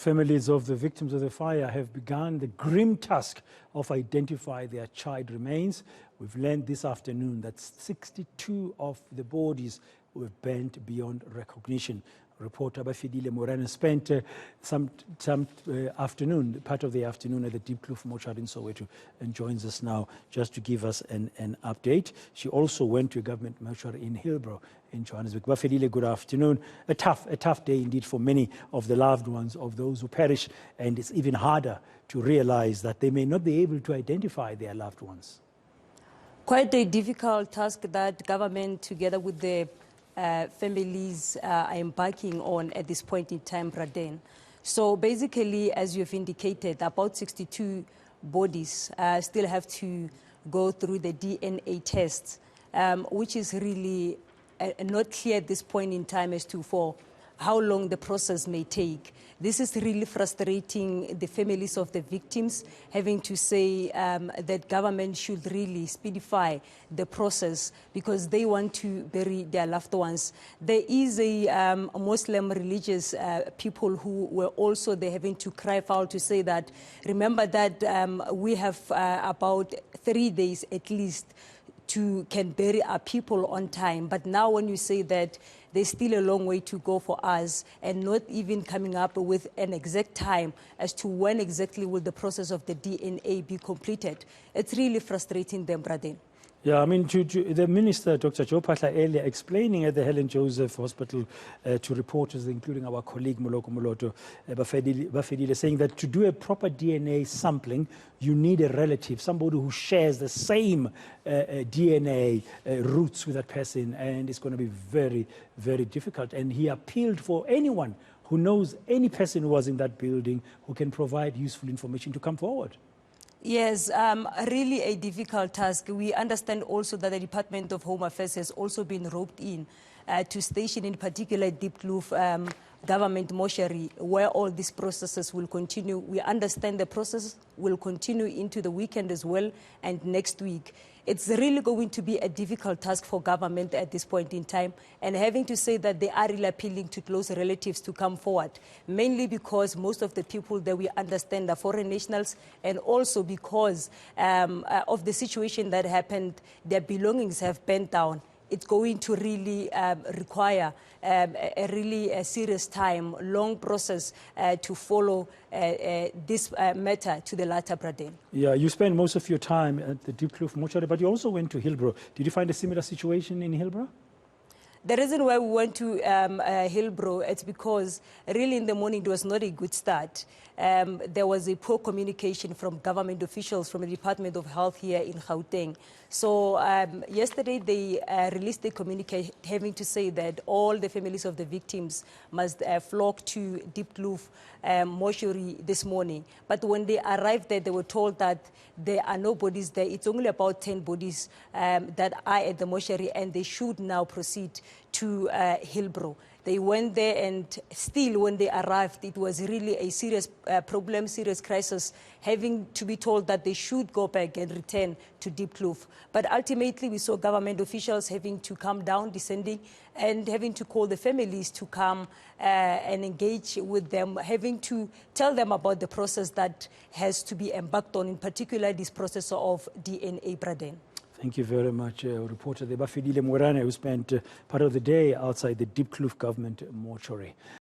Families of the victims of the fire have begun the grim task of identifying their charred remains. We've learned this afternoon that 62 of the bodies were burnt beyond recognition. Reporter Bafedile Moerane spent some afternoon, part of the afternoon at the Diepkloof mortuary in Soweto, and joins us now just to give us an update. She also went to a government mortuary in Hillbrow in Johannesburg. Bafedile, good afternoon. A tough day indeed for many of the loved ones of those who perish, and it's even harder to realize that they may not be able to identify their loved ones. Quite a difficult task that government, together with the families, are embarking on at this point in time, Braden. So basically, as you've indicated, about 62 bodies still have to go through the DNA tests, which is really not clear at this point in time as to for how long the process may take. This is really frustrating the families of the victims, having to say that government should really speedify the process because they want to bury their loved ones. There is a Muslim religious people who were also there having to cry foul to say that, remember that we have about 3 days at least can bury our people on time. But now when you say that there's still a long way to go for us and not even coming up with an exact time as to when exactly will the process of the DNA be completed, it's really frustrating them, Braden. Yeah, I mean, the Minister, Dr. Joe Phaahla, earlier explaining at the Helen Joseph Hospital to reporters, including our colleague Moloko Moloto, Bafedile, saying that to do a proper DNA sampling, you need a relative, somebody who shares the same DNA roots with that person, and it's going to be very, very difficult. And he appealed for anyone who knows any person who was in that building who can provide useful information to come forward. Yes, really a difficult task. We understand also that the Department of Home Affairs has also been roped in to station, in particular, Diepkloof government mortuary, where all these processes will continue. We understand the process will continue into the weekend as well and next week. It's really going to be a difficult task for government at this point in time, and having to say that they are really appealing to close relatives to come forward, mainly because most of the people that we understand are foreign nationals, and also because of the situation that happened, their belongings have burnt down. It's going to really require a really serious time, long process to follow this matter to the latter, Braden. Yeah, you spent most of your time at the Diepkloof mortuary, but you also went to Hillbrow. Did you find a similar situation in Hillbrow? The reason why we went to Hillbrow, it's because really in the morning it was not a good start. There was a poor communication from government officials from the Department of Health here in Gauteng. So yesterday they released a communique having to say that all the families of the victims must flock to Diepkloof mortuary this morning. But when they arrived there, they were told that there are no bodies there. It's only about 10 bodies that are at the mortuary, and they should now proceed to Hillbrow. They went there, and still when they arrived, it was really a serious problem, serious crisis, having to be told that they should go back and return to Diepkloof. But ultimately, we saw government officials having to come down, descending, and having to call the families to come and engage with them, having to tell them about the process that has to be embarked on, in particular this process of DNA, Braden. Thank you very much, reporter Bafedile Moerane, who spent part of the day outside the Diepkloof government mortuary.